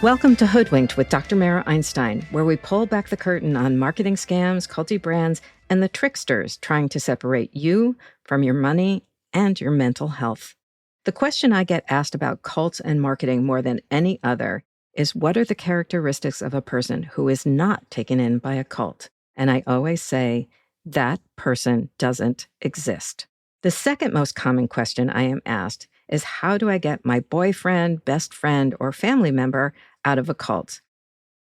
Welcome to Hoodwinked with Dr. Mara Einstein, where we pull back the curtain on marketing scams, culty brands, and the tricksters trying to separate you from your money and your mental health. The question I get asked about cults and marketing more than any other is, what are the characteristics of a person who is not taken in by a cult? And I always say, that person doesn't exist. The second most common question I am asked is, how do I get my boyfriend, best friend, or family member out of a cult?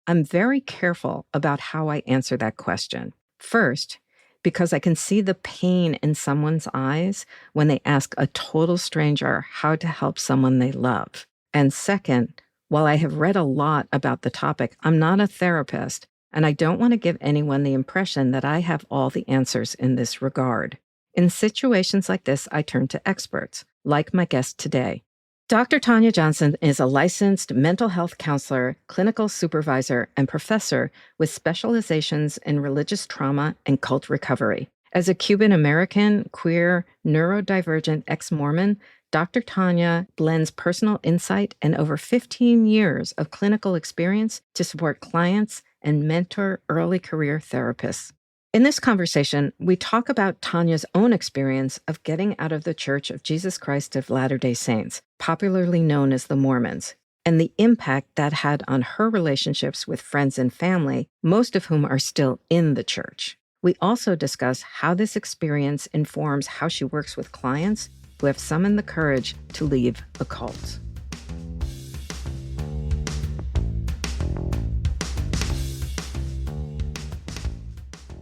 I'm very careful about how I answer that question. First, because I can see the pain in someone's eyes when they ask a total stranger how to help someone they love. And second, while I have read a lot about the topic, I'm not a therapist, and I don't want to give anyone the impression that I have all the answers in this regard. In situations like this, I turn to experts, like my guest today. Dr. Tanya Johnson is a licensed mental health counselor, clinical supervisor, and professor with specializations in religious trauma and cult recovery. As a Cuban-American, queer, neurodivergent ex-Mormon, Dr. Tanya blends personal insight and over 15 years of clinical experience to support clients and mentor early career therapists. In this conversation, we talk about Tanya's own experience of getting out of the Church of Jesus Christ of Latter-day Saints, popularly known as the Mormons, and the impact that had on her relationships with friends and family, most of whom are still in the church. We also discuss how this experience informs how she works with clients who have summoned the courage to leave a cult.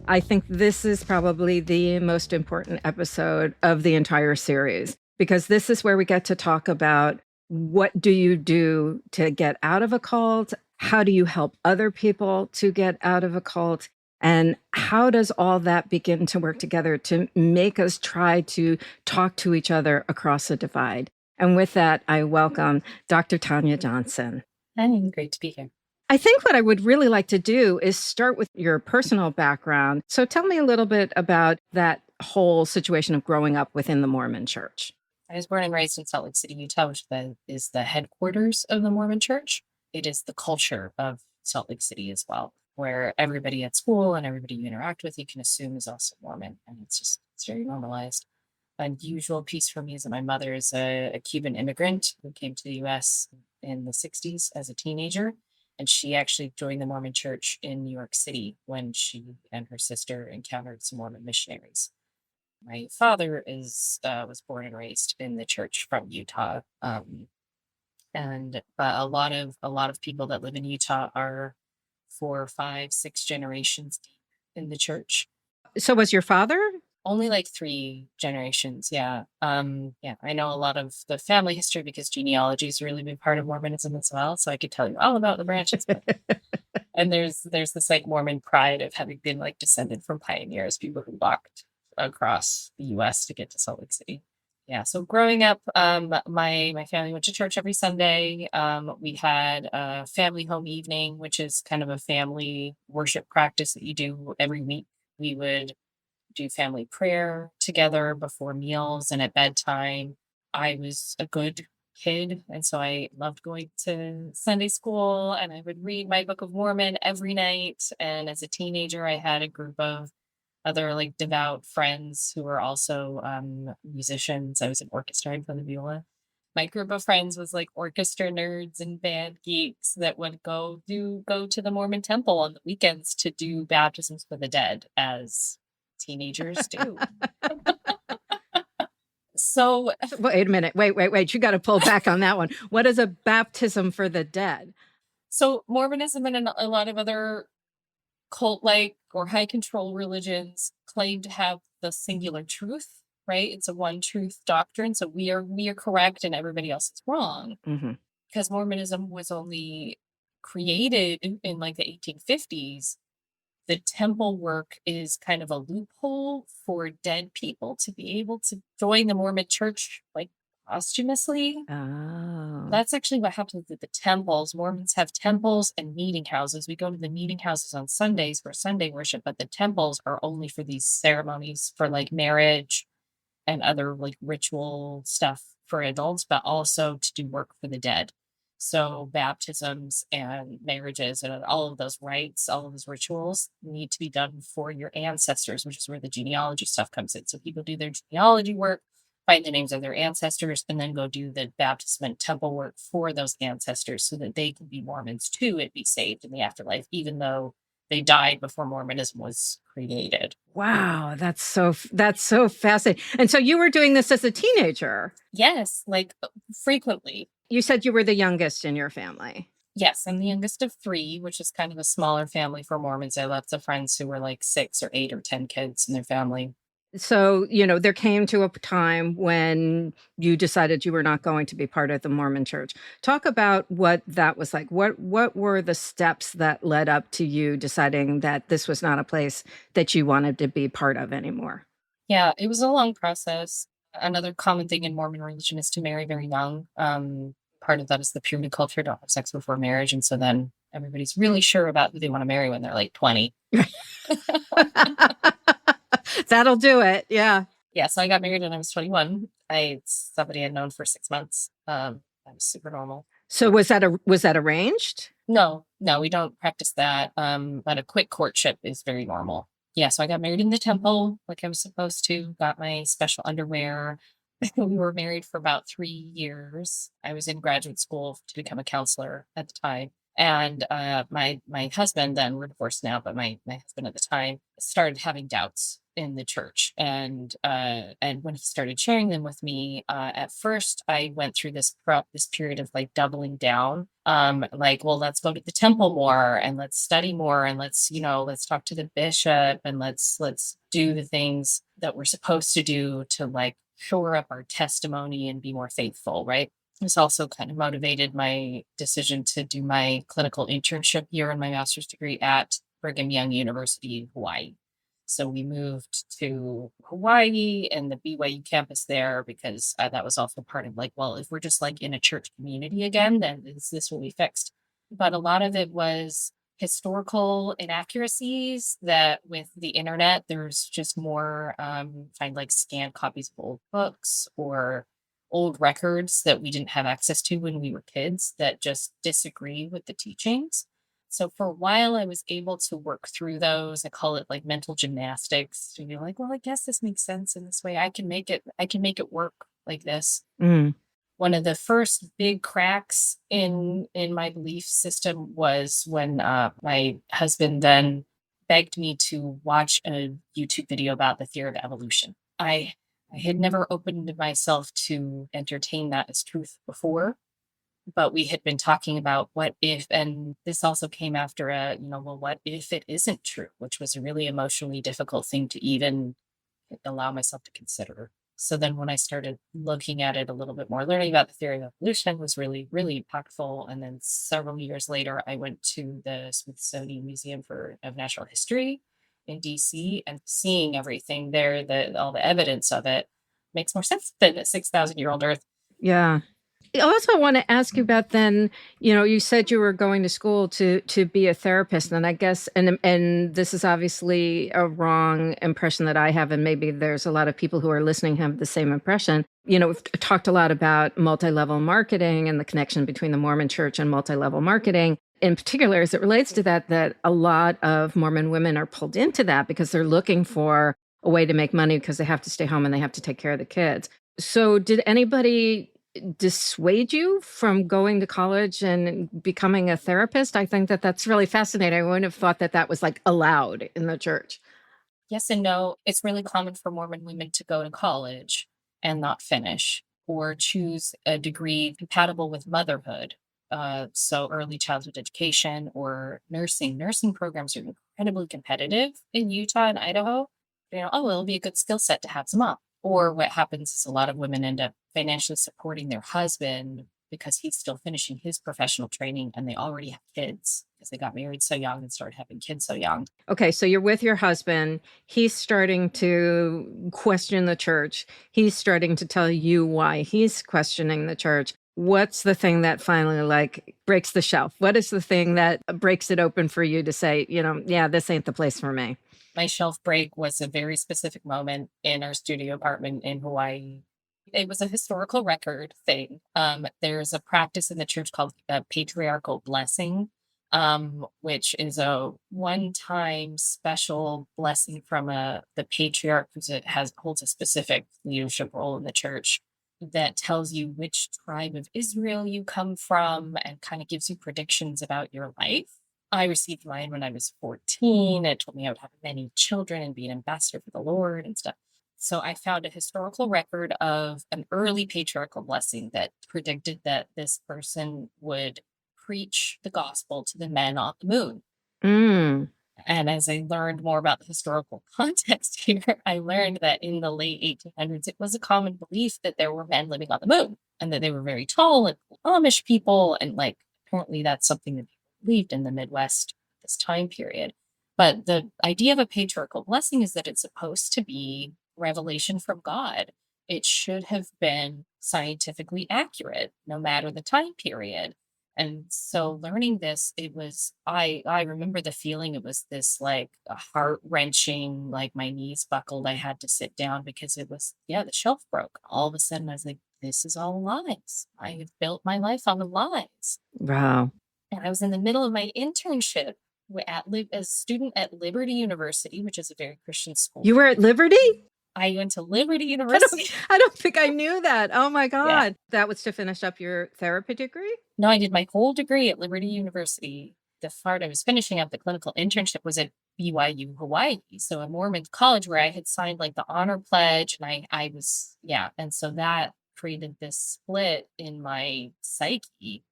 I think this is probably the most important episode of the entire series, because this is where we get to talk about, what do you do to get out of a cult? How do you help other people to get out of a cult? And how does all that begin to work together to make us try to talk to each other across the divide? And with that, I welcome Dr. Tanya Johnson. Hi, great to be here. I think what I would really like to do is start with your personal background. So tell me a little bit about that whole situation of growing up within the Mormon church. I was born and raised in Salt Lake City, Utah, which is the headquarters of the Mormon church. It is the culture of Salt Lake City as well, where everybody at school and everybody you interact with, you can assume is also Mormon. And it's very normalized. An unusual piece for me is that my mother is a Cuban immigrant who came to the U.S. in the 60s as a teenager. And she actually joined the Mormon church in New York City when she and her sister encountered some Mormon missionaries. My father was born and raised in the church from Utah, but a lot of people that live in Utah are 4, 5, 6 generations deep in the church. So was your father? Only like 3 generations, yeah. I know a lot of the family history because genealogy is a really big part of Mormonism as well. So I could tell you all about the branches. And there's this like Mormon pride of having been like descended from pioneers, people who walked across the U.S. to get to Salt Lake City. Yeah. So growing up, my family went to church every Sunday. We had a family home evening, which is kind of a family worship practice that you do every week. We would do family prayer together before meals and at bedtime. I was a good kid, and so I loved going to Sunday school, and I would read my Book of Mormon every night. And as a teenager, I had a group of other like devout friends who were also musicians. I was in orchestra and played the viola. My group of friends was like orchestra nerds and band geeks that would go to the Mormon temple on the weekends to do baptisms for the dead, as teenagers do. So wait a minute. Wait. You got to pull back on that one. What is a baptism for the dead? So Mormonism and a lot of other cult-like or high control religions claim to have the singular truth, right? It's a one truth doctrine. So we are correct and everybody else is wrong. Mm-hmm. Because Mormonism was only created in like the 1850s. The temple work is kind of a loophole for dead people to be able to join the Mormon church like posthumously. Oh. That's actually what happens with the temples. Mormons have temples and meeting houses. We go to the meeting houses on Sundays for Sunday worship, but the temples are only for these ceremonies for like marriage and other like ritual stuff for adults, but also to do work for the dead. So baptisms and marriages and all of those rites, all of those rituals need to be done for your ancestors, which is where the genealogy stuff comes in. So people do their genealogy work, find the names of their ancestors, and then go do the baptism and temple work for those ancestors so that they can be Mormons too and be saved in the afterlife, even though they died before Mormonism was created. Wow, that's so fascinating. And so you were doing this as a teenager. Yes, like frequently. You said you were the youngest in your family. Yes, I'm the youngest of three, which is kind of a smaller family for Mormons. I have lots of friends who were like 6 or 8 or 10 kids in their family. So, there came to a time when you decided you were not going to be part of the Mormon church. Talk about what that was like. What were the steps that led up to you deciding that this was not a place that you wanted to be part of anymore? Yeah, it was a long process. Another common thing in Mormon religion is to marry very young. Part of that is the purity culture, don't have sex before marriage. And so then everybody's really sure about who they want to marry when they're like 20. That'll do it. Yeah. Yeah, so I got married when I was 21. It's somebody I'd known for 6 months. That was super normal. So was that arranged? No, we don't practice that. But a quick courtship is very normal. Yeah, so I got married in the temple like I was supposed to, got my special underwear. We were married for about 3 years. I was in graduate school to become a counselor at the time. And my husband, then we're divorced now, but my husband at the time started having doubts in the church. And when he started sharing them with me, at first I went through this period of like doubling down. Like, well, let's go to the temple more and let's study more and let's talk to the bishop and let's do the things that we're supposed to do to like shore up our testimony and be more faithful, right? This also kind of motivated my decision to do my clinical internship year in my master's degree at Brigham Young University in Hawaii. So we moved to Hawaii and the BYU campus there because that was also part of like, well, if we're just like in a church community again, then this will be fixed. But a lot of it was historical inaccuracies that with the internet, there's just more, find like scanned copies of old books or old records that we didn't have access to when we were kids that just disagree with the teachings. So for a while, I was able to work through those. I call it like mental gymnastics. To be like, well, I guess this makes sense in this way. I can make it work like this. Mm. One of the first big cracks in my belief system was when my husband then begged me to watch a YouTube video about the theory of evolution. I had never opened myself to entertain that as truth before, but we had been talking about what if, and this also came after well, what if it isn't true, which was a really emotionally difficult thing to even allow myself to consider. So then when I started looking at it a little bit more, learning about the theory of evolution was really, really impactful. And then several years later, I went to the Smithsonian Museum of Natural History in DC and seeing everything there, all the evidence of it makes more sense than a 6,000-year-old Earth. Yeah. I also want to ask you about then, you said you were going to school to be a therapist. And I guess, and this is obviously a wrong impression that I have, and maybe there's a lot of people who are listening have the same impression. We've talked a lot about multi-level marketing and the connection between the Mormon church and multi-level marketing. In particular, as it relates to that a lot of Mormon women are pulled into that because they're looking for a way to make money because they have to stay home and they have to take care of the kids. So did anybody dissuade you from going to college and becoming a therapist? I think that's really fascinating. I wouldn't have thought that was like allowed in the church. Yes and no. It's really common for Mormon women to go to college and not finish or choose a degree compatible with motherhood. So early childhood education or nursing. Nursing programs are incredibly competitive in Utah and Idaho. It'll be a good skill set to have some up. Or what happens is a lot of women end up financially supporting their husband because he's still finishing his professional training and they already have kids because they got married so young and started having kids so young. Okay, so you're with your husband. He's starting to question the church. He's starting to tell you why he's questioning the church. What's the thing that finally like breaks the shelf? What is the thing that breaks it open for you to say, yeah, this ain't the place for me? My shelf break was a very specific moment in our studio apartment in Hawaii. It was a historical record thing. There's a practice in the church called patriarchal blessing, which is a one-time special blessing from the patriarch who holds a specific leadership role in the church that tells you which tribe of Israel you come from and kind of gives you predictions about your life. I received mine when I was 14. It told me I would have many children and be an ambassador for the Lord and stuff. So I found a historical record of an early patriarchal blessing that predicted that this person would preach the gospel to the men on the moon. Mm. And as I learned more about the historical context here, I learned that in the late 1800s, it was a common belief that there were men living on the moon and that they were very tall and Amish people. And like, apparently that's something that people believed in the Midwest at this time period. But the idea of a patriarchal blessing is that it's supposed to be revelation from God. It should have been scientifically accurate, no matter the time period. And so learning this, I remember the feeling. It was this like a heart wrenching, like my knees buckled. I had to sit down because it was, yeah, the shelf broke. All of a sudden I was like, this is all lies. I have built my life on the lies. Wow. And I was in the middle of my internship as a student at Liberty University, which is a very Christian school. You were at Liberty? I went to Liberty University. I don't think I knew that. Oh my God. Yeah. That was to finish up your therapy degree? No, I did my whole degree at Liberty University. The part I was finishing up, the clinical internship, was at BYU, Hawaii. So a Mormon college where I had signed like the honor pledge and I was, yeah. And so that created this split in my psyche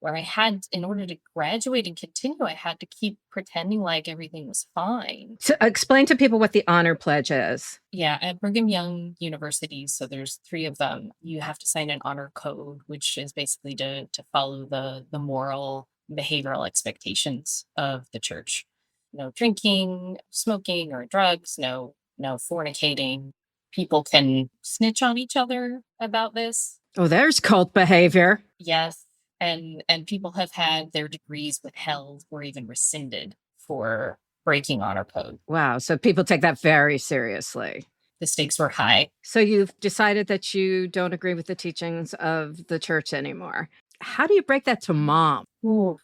where I had, in order to graduate and continue, I had to keep pretending like everything was fine. So explain to people what the honor pledge is. Yeah, at Brigham Young University, so there's 3 of them, you have to sign an honor code, which is basically to follow the moral behavioral expectations of the church. No drinking, smoking, or drugs, no fornicating. People can snitch on each other about this. Oh, there's cult behavior. Yes. And people have had their degrees withheld or even rescinded for breaking honor code. Wow. So people take that very seriously. The stakes were high. So you've decided that you don't agree with the teachings of the church anymore. How do you break that to mom? Ooh.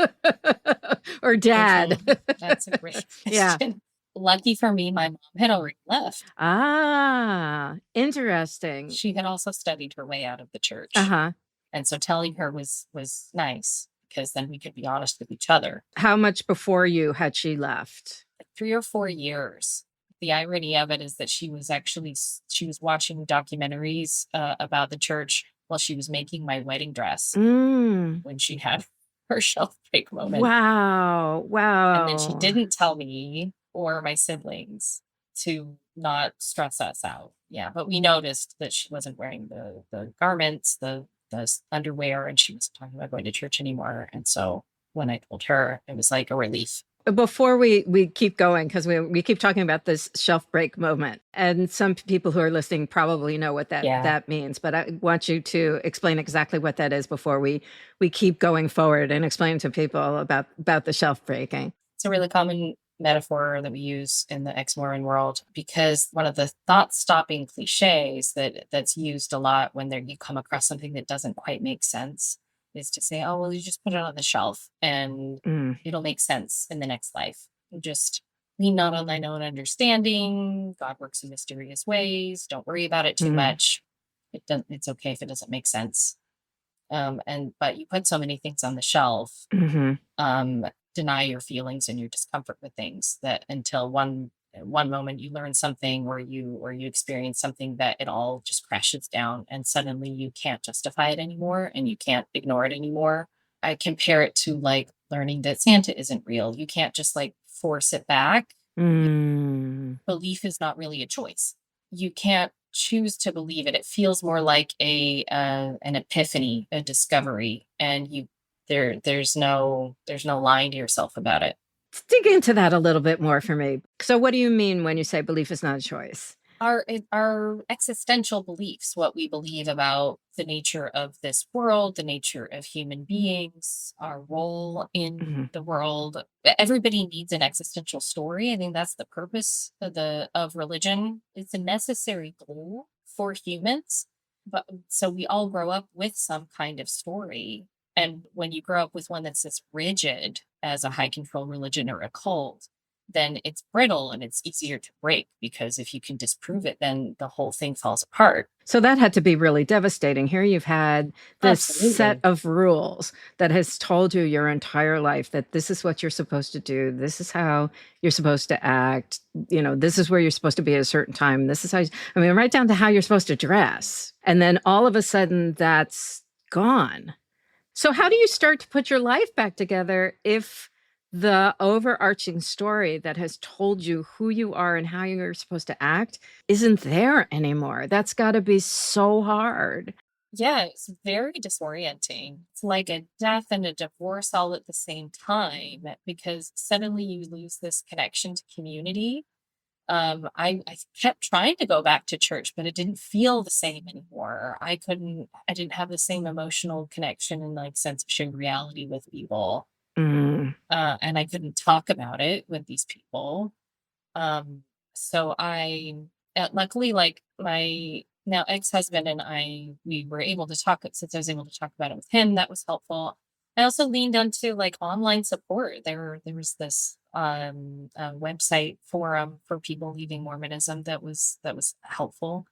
Or dad? That's a great question. Yeah. Lucky for me, my mom had already left. Ah, interesting. She had also studied her way out of the church. Uh-huh. And so telling her was nice because then we could be honest with each other. How much before you had she left? 3 or 4 years. The irony of it is that she was watching documentaries about the church while she was making my wedding dress when she had her shelf break moment. Wow. Wow. And then she didn't tell me or my siblings to not stress us out. Yeah. But we noticed that she wasn't wearing the garments, the underwear, and she wasn't talking about going to church anymore. And so when I told her, it was like a relief. Before we keep going, because we keep talking about this shelf break moment, and some people who are listening probably know what that means, but I want you to explain exactly what that is before we keep going forward and explain to people about the shelf breaking. It's a really common metaphor that we use in the ex-Mormon world because one of the thought-stopping cliches that's used a lot when you come across something that doesn't quite make sense is to say, oh, well, you just put it on the shelf and it'll make sense in the next life. You just lean not on thine own understanding. God works in mysterious ways. Don't worry about it too much. It's okay if it doesn't make sense. But you put so many things on the shelf, deny your feelings and your discomfort with things that until one moment you learn something or you experience something that it all just crashes down and suddenly you can't justify it anymore and you can't ignore it anymore. I compare it to like learning that Santa isn't real. You can't just like force it back. Belief is not really a choice. You can't choose to believe it. It feels more like an epiphany, a discovery, and there's no lying to yourself about it. Dig into that a little bit more for me. So what do you mean when you say belief is not a choice? Our existential beliefs, what we believe about the nature of this world, the nature of human beings, our role in the world. Everybody needs an existential story. I think that's the purpose of religion. It's a necessary goal for humans, but so we all grow up with some kind of story. And when you grow up with one that's as rigid as a high control religion or a cult, then it's brittle and it's easier to break, because if you can disprove it, then the whole thing falls apart. So that had to be really devastating. Here you've had this set Absolutely. of rules that has told you your entire life that this is what you're supposed to do. This is how you're supposed to act. You know, this is where you're supposed to be at a certain time. This is how, I mean, right down to how you're supposed to dress. And then all of a sudden that's gone. So how do you start to put your life back together if the overarching story that has told you who you are and how you're supposed to act isn't there anymore? That's got to be so hard. Yeah, it's very disorienting. It's like a death and a divorce all at the same time, because suddenly you lose this connection to community. I kept trying to go back to church, but it didn't feel the same anymore. I didn't have the same emotional connection and like sense of shared reality with people. Mm. And I couldn't talk about it with these people. Um, so luckily, like my now ex-husband and I, we were able to talk, since I was able to talk about it with him, that was helpful. I also leaned onto like online support. There was this website forum for people leaving Mormonism that was helpful.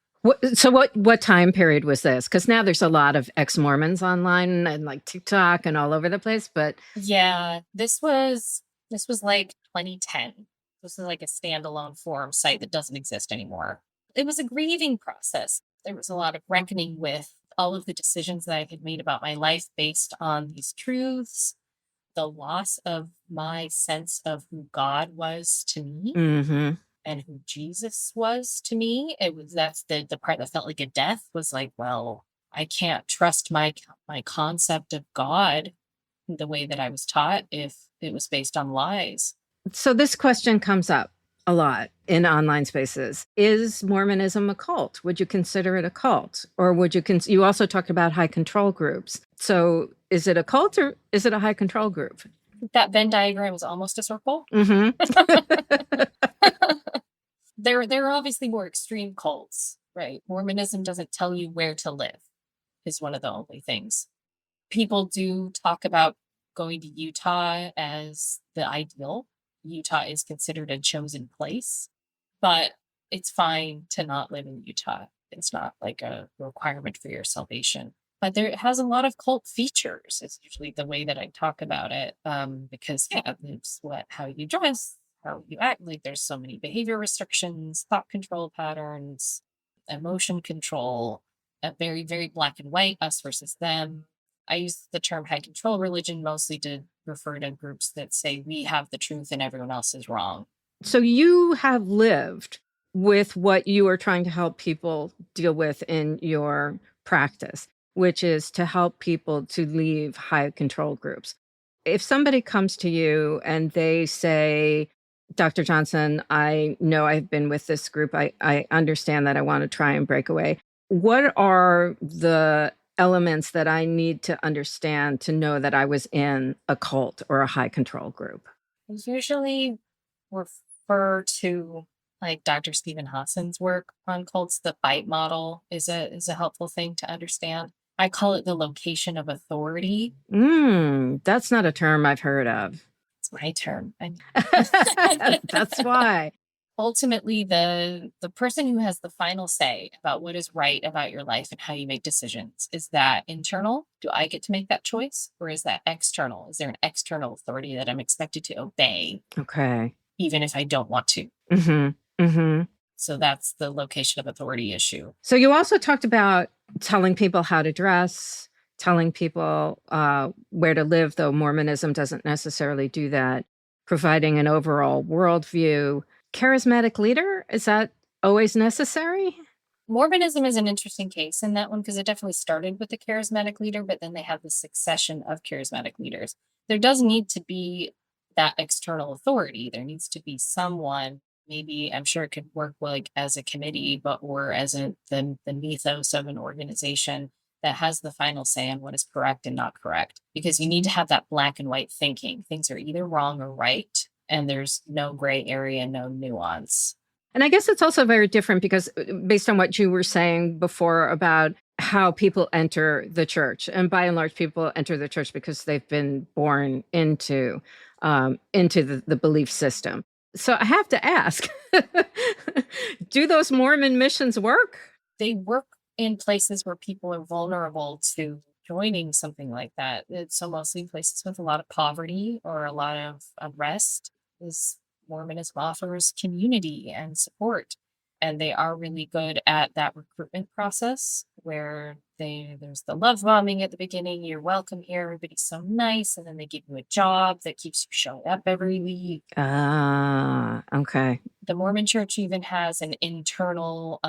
So what time period was this? Because now there's a lot of ex-Mormons online and like TikTok and all over the place. But Yeah, this was like 2010. This is like a standalone forum site that doesn't exist anymore. It was a grieving process. There was a lot of reckoning with all of the decisions that I had made about my life based on these truths, the loss of my sense of who God was to me mm-hmm. and who Jesus was to me. That's the part that felt like a death, was like, well, I can't trust my concept of God the way that I was taught if it was based on lies. So this question comes up a lot in online spaces. Is Mormonism a cult? Would you consider it a cult? Or would you you also talked about high control groups. So is it a cult or is it a high control group? That Venn diagram is almost a circle. Mm-hmm. There are obviously more extreme cults, right? Mormonism doesn't tell you where to live, is one of the only things. People do talk about going to Utah as the ideal. Utah is considered a chosen place, but it's fine to not live in Utah. It's not like a requirement for your salvation. But there it has a lot of cult features. It's usually the way that I talk about it, because yeah, it's how you dress, how you act. Like there's so many behavior restrictions, thought control patterns, emotion control, very very black and white, us versus them. I use the term high control religion mostly to refer to groups that say we have the truth and everyone else is wrong. So you have lived with what you are trying to help people deal with in your practice, which is to help people to leave high control groups. If somebody comes to you and they say, Dr. Johnson, I know I've been with this group. I understand that I want to try and break away. What are the elements that I need to understand to know that I was in a cult or a high control group? I usually refer to like Dr. Stephen Hassan's work on cults. The bite model is a helpful thing to understand. I call it the location of authority. That's not a term I've heard of. It's my term. That's why. Ultimately, the person who has the final say about what is right about your life and how you make decisions, is that internal? Do I get to make that choice? Or is that external? Is there an external authority that I'm expected to obey, Okay. even if I don't want to? Mm-hmm. Mm-hmm. So that's the location of authority issue. So you also talked about telling people how to dress, telling people where to live, though Mormonism doesn't necessarily do that, providing an overall worldview. Charismatic leader, is that always necessary? Mormonism is an interesting case in that one, because it definitely started with the charismatic leader, but then they have the succession of charismatic leaders. There does need to be that external authority. There needs to be someone, maybe I'm sure it could work like as a committee, but or as the mythos of an organization that has the final say on what is correct and not correct. Because you need to have that black and white thinking. Things are either wrong or right, and there's no gray area, no nuance. And I guess it's also very different because based on what you were saying before about how people enter the church, and by and large, people enter the church because they've been born into the belief system. So I have to ask, do those Mormon missions work? They work in places where people are vulnerable to joining something like that. So mostly places with a lot of poverty or a lot of unrest is Mormonism offers community and support. And they are really good at that recruitment process where there's the love bombing at the beginning. You're welcome here. Everybody's so nice. And then they give you a job that keeps you showing up every week. Ah, okay. The Mormon Church even has an internal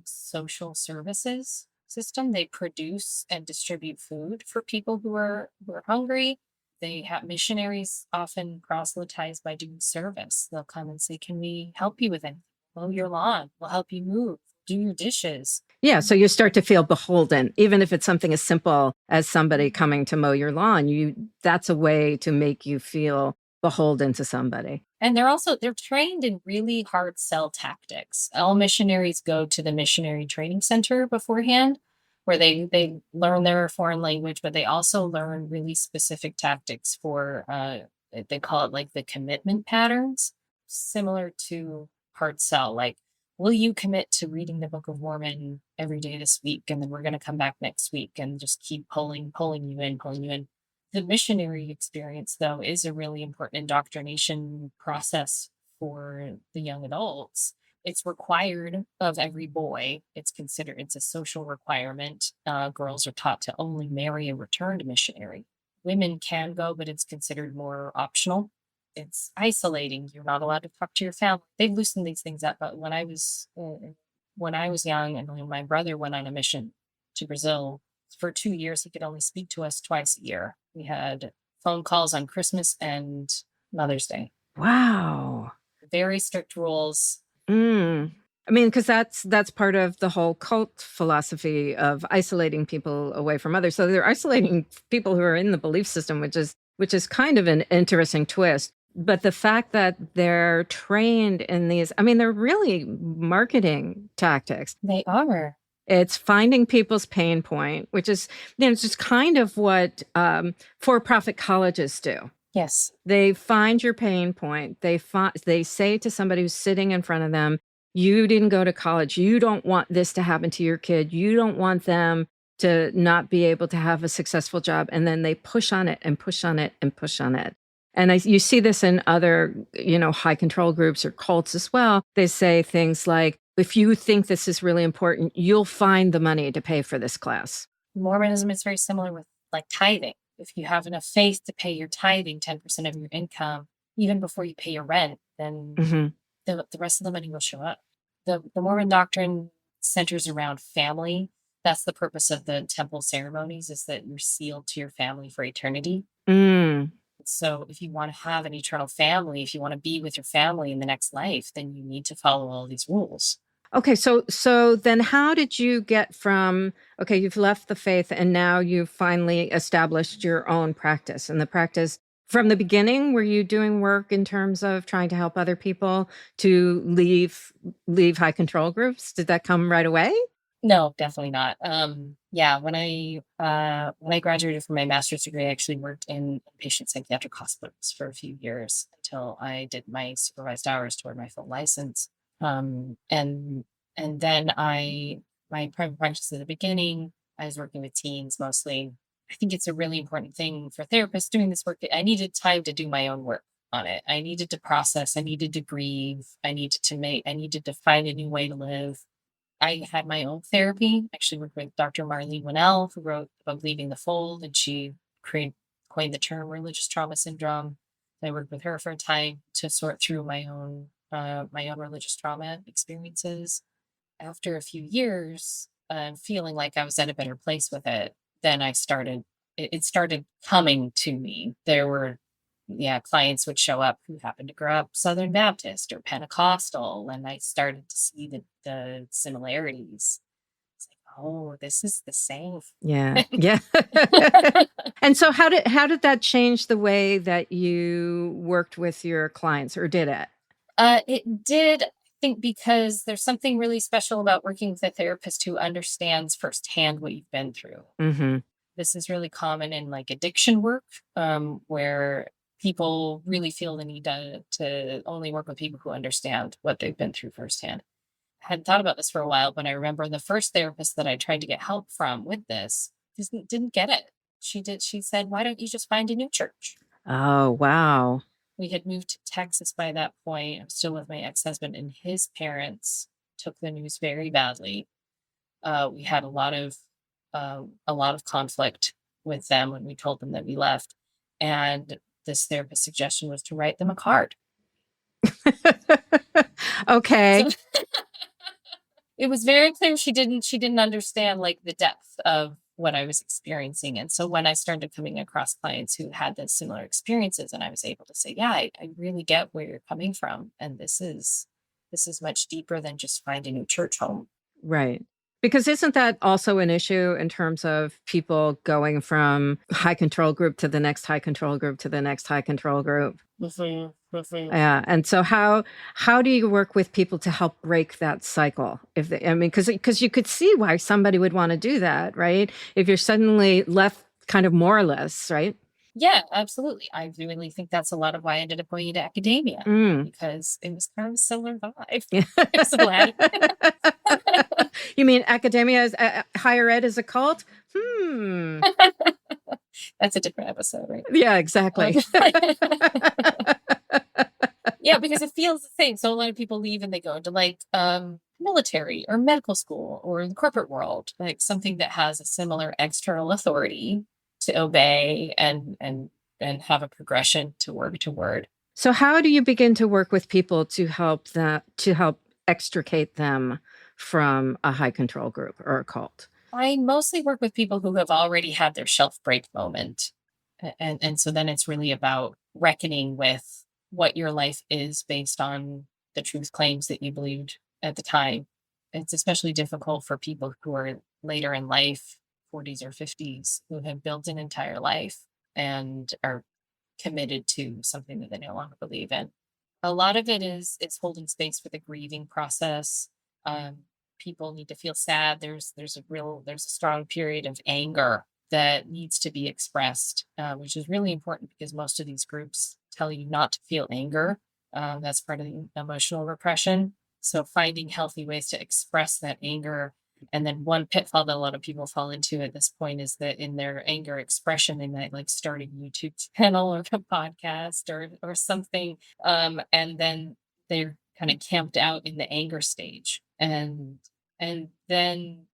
social services system. They produce and distribute food for people who are hungry. They have missionaries often proselytize by doing service. They'll come and say, "Can we help you with anything? Mow your lawn. We'll help you move. Do your dishes." Yeah, so you start to feel beholden, even if it's something as simple as somebody coming to mow your lawn. That's a way to make you feel beholden to somebody. And they're trained in really hard sell tactics. All missionaries go to the missionary training center beforehand, where they learn their foreign language, but they also learn really specific tactics for they call it like the commitment patterns, similar to hard sell. Like, will you commit to reading the Book of Mormon every day this week, and then we're going to come back next week and just keep pulling you in, pulling you in. The missionary experience, though, is a really important indoctrination process for the young adults. It's required of every boy. It's a social requirement. Girls are taught to only marry a returned missionary. Women can go, but it's considered more optional. It's isolating. You're not allowed to talk to your family. They've loosened these things up. But when I was young, and when my brother went on a mission to Brazil, for 2 years, he could only speak to us twice a year. We had phone calls on Christmas and Mother's Day. Wow. Very strict rules. I mean, because that's part of the whole cult philosophy of isolating people away from others. So they're isolating people who are in the belief system, which is kind of an interesting twist. But the fact that they're trained in these, I mean, they're really marketing tactics. They are. It's finding people's pain point, which is, it's just kind of what for-profit colleges do. Yes. They find your pain point. They say to somebody who's sitting in front of them, "You didn't go to college. You don't want this to happen to your kid. You don't want them to not be able to have a successful job." And then they push on it and push on it and push on it. And you see this in other, high control groups or cults as well. They say things like, "If you think this is really important, you'll find the money to pay for this class." Mormonism is very similar with like tithing. If you have enough faith to pay your tithing 10% of your income, even before you pay your rent, then the rest of the money will show up. The Mormon doctrine centers around family. That's the purpose of the temple ceremonies, is that you're sealed to your family for eternity. So if you want to have an eternal family, if you want to be with your family in the next life, then you need to follow all these rules. Okay, so then how did you get from, okay, you've left the faith and now you've finally established your own practice, and the practice from the beginning, were you doing work in terms of trying to help other people to leave high control groups? Did that come right away? No, definitely not. Yeah, when I graduated from my master's degree, I actually worked in patient psychiatric hospitals for a few years until I did my supervised hours toward my full license. And then my private practice at the beginning, I was working with teens mostly. I think it's a really important thing for therapists doing this work. I needed time to do my own work on it. I needed to process. I needed to grieve. I needed to find a new way to live. I had my own therapy. Actually worked with Dr. Marlene Winnell, who wrote the book Leaving the Fold, and she coined the term religious trauma syndrome. I worked with her for a time to sort through my own religious trauma experiences. After a few years, feeling like I was at a better place with it, then it started coming to me. There were, clients would show up who happened to grow up Southern Baptist or Pentecostal, and I started to see the similarities. It's like, oh, this is the same. Yeah. Yeah. And so how did that change the way that you worked with your clients, or did it? It did. think because there's something really special about working with a therapist who understands firsthand what you've been through. Mm-hmm. This is really common in like addiction work, where people really feel the need to only work with people who understand what they've been through firsthand. I hadn't thought about this for a while, but I remember the first therapist that I tried to get help from with this didn't get it. She said, "Why don't you just find a new church?" Oh, wow. We had moved to Texas by that point. I was still with my ex-husband, and his parents took the news very badly. We had a lot of conflict with them when we told them that we left, and this therapist's suggestion was to write them a card. Okay. So it was very clear she didn't understand like the depth of what I was experiencing. And so when I started coming across clients who had the similar experiences, and I was able to say, yeah, I really get where you're coming from. And this is much deeper than just finding a new church home. Right. Because isn't that also an issue in terms of people going from high control group to the next high control group to the next high control group? Mhm, mhm. Yeah. And so how do you work with people to help break that cycle? If they, I mean, because you could see why somebody would want to do that, right? If you're suddenly left kind of more or less, right? Yeah, absolutely. I really think that's a lot of why I ended up going into academia, Mm. because it was kind of a similar vibe. Yeah. I'm so glad. You mean academia is higher ed is a cult? Hmm. That's a different episode, right? Yeah, exactly. Yeah, because it feels the same. So a lot of people leave and they go into like military or medical school or the corporate world, like something that has a similar external authority to obey and have a progression to work toward. So how do you begin to work with people to help extricate them from a high control group or a cult? I mostly work with people who have already had their shelf break moment. And so then it's really about reckoning with what your life is based on the truth claims that you believed at the time. It's especially difficult for people who are later in life, 40s or 50s, who have built an entire life and are committed to something that they no longer believe in. A lot of it is it's holding space for the grieving process. Um, People need to feel sad. There's a strong period of anger that needs to be expressed, which is really important because most of these groups tell you not to feel anger. That's part of the emotional repression. So finding healthy ways to express that anger. And then one pitfall that a lot of people fall into at this point is that in their anger expression, they might like start a YouTube channel or a podcast or something. And then they're kind of camped out in the anger stage. And then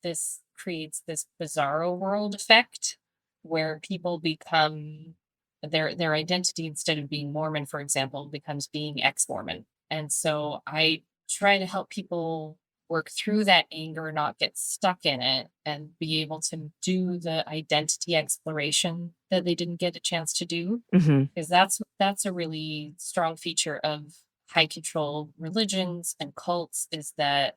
this creates this bizarro world effect where people become their identity, instead of being Mormon, for example, becomes being ex-Mormon. And so I try to help people work through that anger, not get stuck in it, and be able to do the identity exploration that they didn't get a chance to do. Hmm. Because that's a really strong feature of high control religions and cults, is that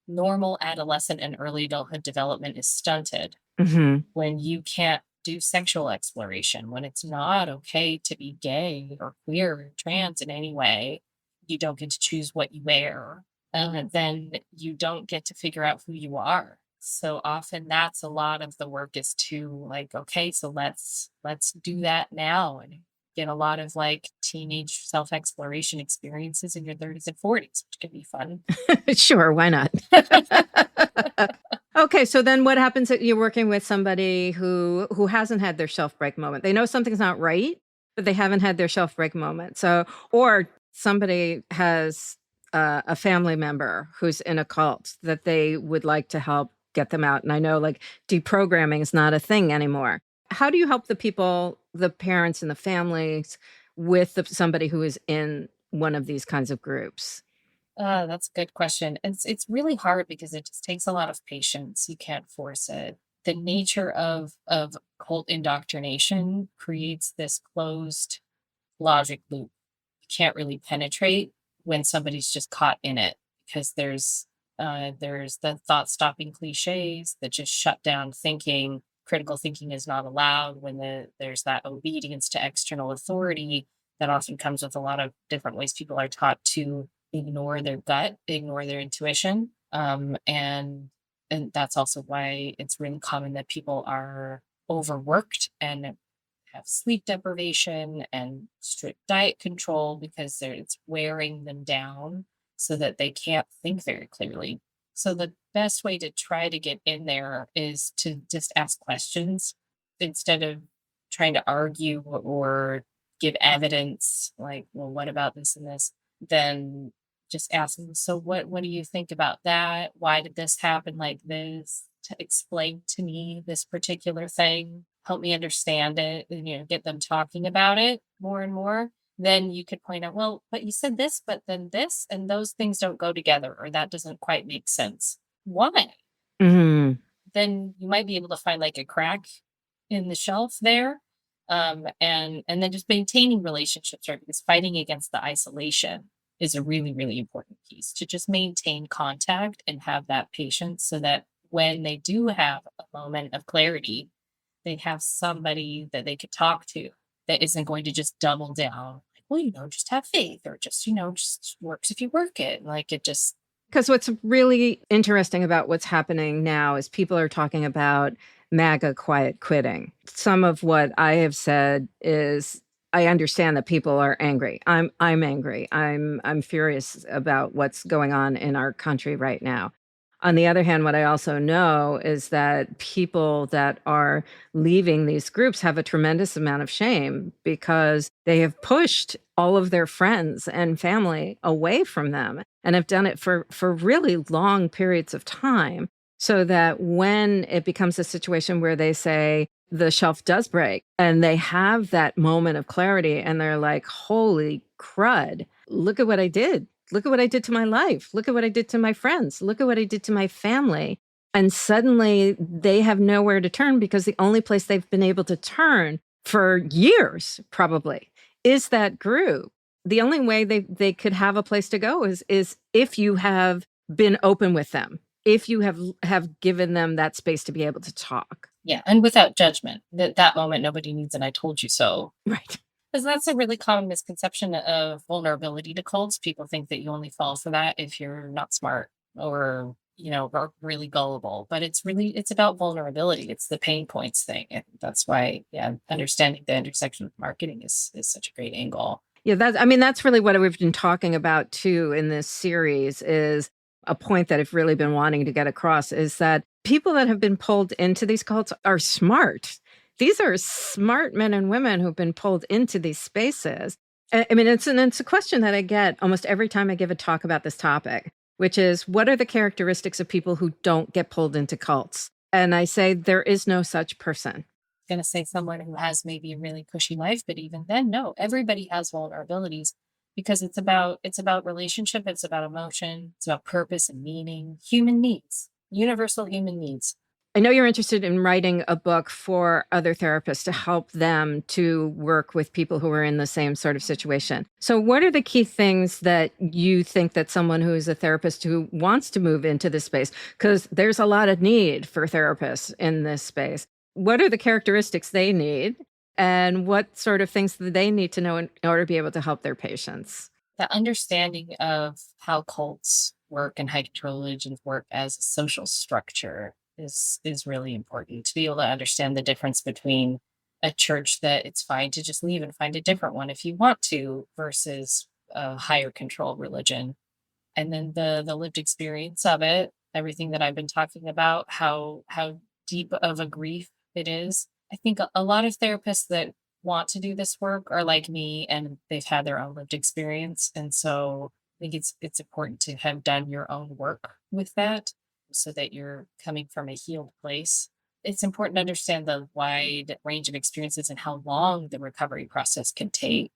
normal adolescent and early adulthood development is stunted Hmm. when you can't do sexual exploration, when it's not okay to be gay or queer or trans in any way. You don't get to choose what you wear. Then you don't get to figure out who you are. So often that's a lot of the work, is to like, okay, so let's do that now, and get a lot of like teenage self-exploration experiences in your 30s and 40s, which can be fun. Sure, why not? Okay, so then what happens if you're working with somebody who hasn't had their shelf break moment? They know something's not right, but they haven't had their shelf break moment. So, or somebody has a family member who's in a cult that they would like to help get them out. And I know like deprogramming is not a thing anymore. How do you help the people, the parents and the families with somebody who is in one of these kinds of groups? That's a good question. It's really hard because it just takes a lot of patience. You can't force it. The nature of cult indoctrination creates this closed logic loop. You can't really penetrate when somebody's just caught in it, because there's the thought stopping cliches that just shut down thinking. Critical thinking is not allowed when there's that obedience to external authority that often comes with a lot of different ways people are taught to ignore their gut, ignore their intuition. And that's also why it's really common that people are overworked and have sleep deprivation and strict diet control because it's wearing them down so that they can't think very clearly. So the best way to try to get in there is to just ask questions instead of trying to argue or give evidence like, well, what about this and this? Then just ask them, so what do you think about that? Why did this happen like this? To explain to me this particular thing, help me understand it, and get them talking about it more and more. Then you could point out, well, but you said this, but then this, and those things don't go together, or that doesn't quite make sense. Why? Mm. Then you might be able to find like a crack in the shelf there. And then just maintaining relationships, right? Because fighting against the isolation is a really, really important piece to just maintain contact and have that patience so that when they do have a moment of clarity, they have somebody that they could talk to that isn't going to just double down. Like, well, just have faith, or just, just works if you work it. Like it just, Because what's really interesting about what's happening now is people are talking about MAGA quiet quitting. Some of what I have said is I understand that people are angry. I'm angry. I'm furious about what's going on in our country right now. On the other hand, what I also know is that people that are leaving these groups have a tremendous amount of shame because they have pushed all of their friends and family away from them and have done it for really long periods of time, so that when it becomes a situation where they say the shelf does break and they have that moment of clarity and they're like, holy crud, look at what I did. Look at what I did to my life. Look at what I did to my friends. Look at what I did to my family. And suddenly they have nowhere to turn because the only place they've been able to turn for years probably is that group. The only way they could have a place to go is if you have been open with them, if you have given them that space to be able to talk. yeah. And without judgment, that moment, nobody needs an I told you so. Right. Because that's a really common misconception of vulnerability to cults. People think that you only fall for that if you're not smart or, or really gullible. But it's about vulnerability. It's the pain points thing. And that's why, yeah, understanding the intersection of marketing is such a great angle. Yeah, that's really what we've been talking about too in this series, is a point that I've really been wanting to get across, is that people that have been pulled into these cults are smart. These are smart men and women who've been pulled into these spaces. I mean, it's a question that I get almost every time I give a talk about this topic, which is, what are the characteristics of people who don't get pulled into cults? And I say, there is no such person. Going to say someone who has maybe a really cushy life, but even then, no, everybody has vulnerabilities because it's about relationship, it's about emotion, it's about purpose and meaning, human needs, universal human needs. I know you're interested in writing a book for other therapists to help them to work with people who are in the same sort of situation. So what are the key things that you think that someone who is a therapist who wants to move into this space, because there's a lot of need for therapists in this space, what are the characteristics they need and what sort of things do they need to know in order to be able to help their patients? The understanding of how cults work and how religions work as a social structure is really important, to be able to understand the difference between a church that it's fine to just leave and find a different one if you want to versus a higher control religion. And then the lived experience of it, everything that I've been talking about, how deep of a grief it is. I think a lot of therapists that want to do this work are like me and they've had their own lived experience. And so I think it's important to have done your own work with that so that you're coming from a healed place. It's important to understand the wide range of experiences and how long the recovery process can take.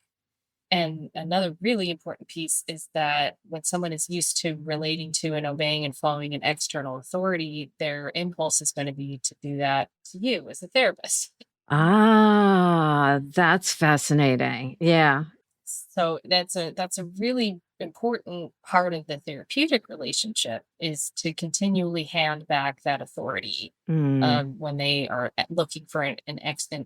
And another really important piece is that when someone is used to relating to and obeying and following an external authority, their impulse is going to be to do that to you as a therapist. Ah, that's fascinating. Yeah. So that's a really important part of the therapeutic relationship, is to continually hand back that authority Mm. when they are looking for an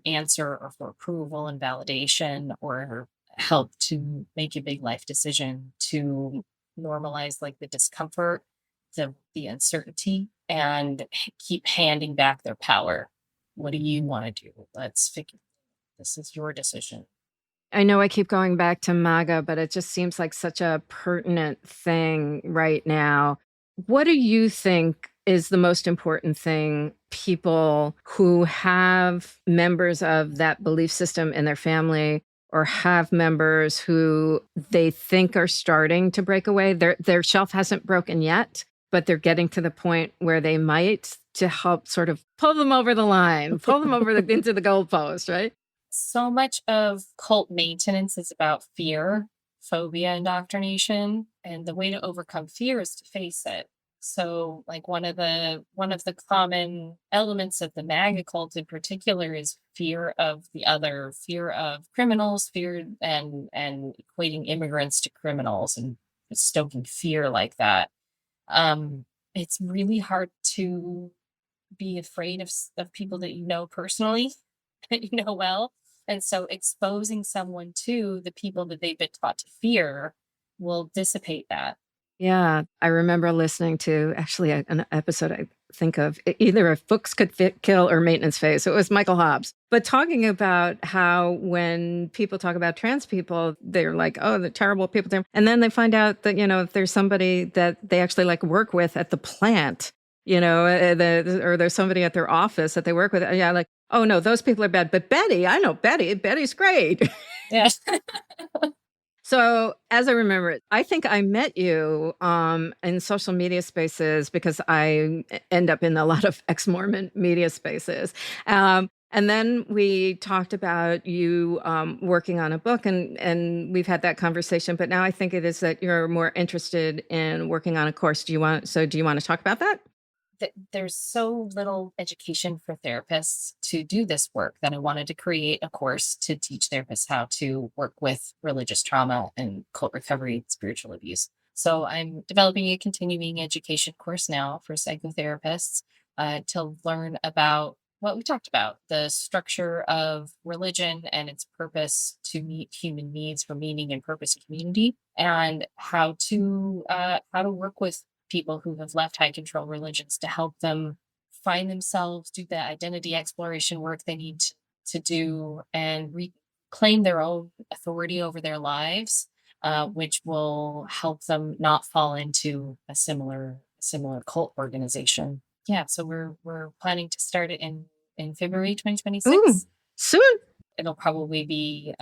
answer or for approval and validation or help to make a big life decision, to normalize like the discomfort, the uncertainty, and keep handing back their power. What do you want to do? Let's figure. This is your decision. I know I keep going back to MAGA, but it just seems like such a pertinent thing right now. What do you think is the most important thing people who have members of that belief system in their family or have members who they think are starting to break away? Their shelf hasn't broken yet, but they're getting to the point where they might, to help sort of pull them over the line, pull them over into the goalpost, right? So much of cult maintenance is about fear, phobia, indoctrination, and the way to overcome fear is to face it. So, like one of the common elements of the MAGA cult in particular is fear of the other, fear of criminals, fear and equating immigrants to criminals and stoking fear like that. Um, it's really hard to be afraid of people that you know personally, that you know well. And so exposing someone to the people that they've been taught to fear will dissipate that. Yeah, I remember listening to actually an episode I think of either if books could fit, kill or maintenance phase. So it was Michael Hobbs, but talking about how when people talk about trans people, they're like, oh, the terrible people. And then they find out that, if there's somebody that they actually like work with at the plant, or there's somebody at their office that they work with. Yeah, like, oh no, those people are bad. But Betty, I know Betty. Betty's great. Yeah. So as I remember it, I think I met you in social media spaces because I end up in a lot of ex-Mormon media spaces. And then we talked about you working on a book, and we've had that conversation. But now I think it is that you're more interested in working on a course. Do you want to talk about that? There's so little education for therapists to do this work that I wanted to create a course to teach therapists how to work with religious trauma and cult recovery and spiritual abuse. So I'm developing a continuing education course now for psychotherapists to learn about what we talked about, the structure of religion and its purpose to meet human needs for meaning and purpose and community, and how to work with people who have left high control religions to help them find themselves, do the identity exploration work they need to do, and reclaim their own authority over their lives, which will help them not fall into a similar cult organization. Yeah, so we're planning to start it in February 2026. Ooh, soon. It'll probably be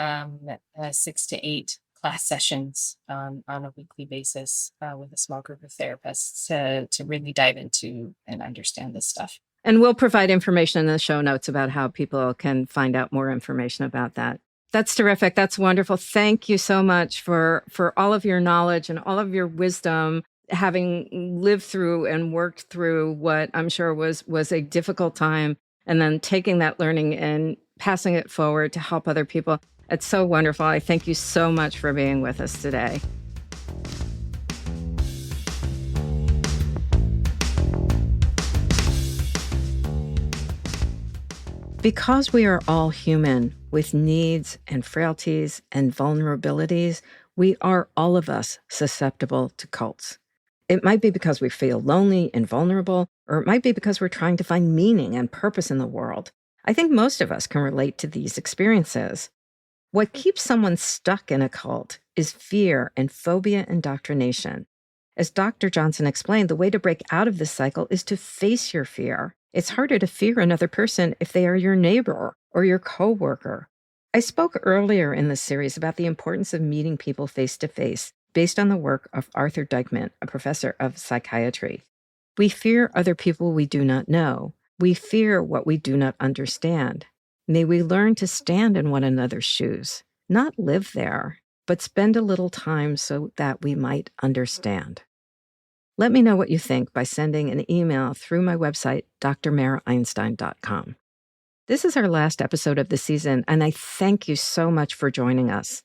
6 to 8 class sessions on a weekly basis with a small group of therapists to really dive into and understand this stuff. And we'll provide information in the show notes about how people can find out more information about that. That's terrific. That's wonderful. Thank you so much for all of your knowledge and all of your wisdom, having lived through and worked through what I'm sure was a difficult time, and then taking that learning and passing it forward to help other people. It's so wonderful. I thank you so much for being with us today. Because we are all human with needs and frailties and vulnerabilities, we are all of us susceptible to cults. It might be because we feel lonely and vulnerable, or it might be because we're trying to find meaning and purpose in the world. I think most of us can relate to these experiences. What keeps someone stuck in a cult is fear and phobia indoctrination. As Dr. Johnson explained, the way to break out of this cycle is to face your fear. It's harder to fear another person if they are your neighbor or your coworker. I spoke earlier in this series about the importance of meeting people face to face, based on the work of Arthur Dykman, a professor of psychiatry. We fear other people we do not know. We fear what we do not understand. May we learn to stand in one another's shoes, not live there, but spend a little time so that we might understand. Let me know what you think by sending an email through my website, drmaraeinstein.com. This is our last episode of the season, and I thank you so much for joining us.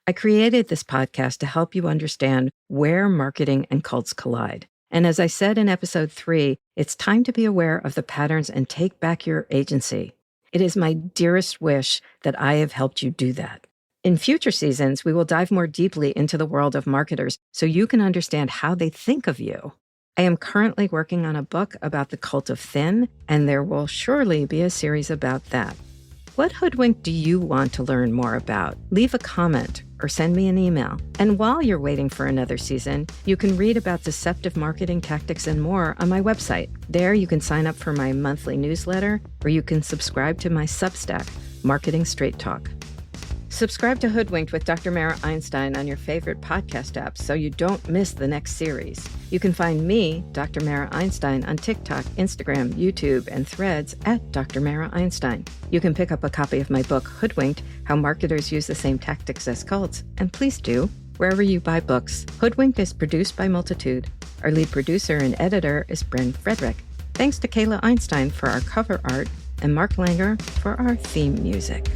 I created this podcast to help you understand where marketing and cults collide. And as I said in episode 3, it's time to be aware of the patterns and take back your agency. It is my dearest wish that I have helped you do that. In future seasons, we will dive more deeply into the world of marketers so you can understand how they think of you. I am currently working on a book about the cult of thin, and there will surely be a series about that. What hoodwink do you want to learn more about? Leave a comment or send me an email. And while you're waiting for another season, you can read about deceptive marketing tactics and more on my website. There you can sign up for my monthly newsletter, or you can subscribe to my Substack, Marketing Straight Talk. Subscribe to Hoodwinked with Dr. Mara Einstein on your favorite podcast apps so you don't miss the next series. You can find me, Dr. Mara Einstein, on TikTok, Instagram, YouTube, and Threads at Dr. Mara Einstein. You can pick up a copy of my book, Hoodwinked, How Marketers Use the Same Tactics as Cults, and please do, wherever you buy books. Hoodwinked is produced by Multitude. Our lead producer and editor is Bren Frederick. Thanks to Kayla Einstein for our cover art and Mark Langer for our theme music.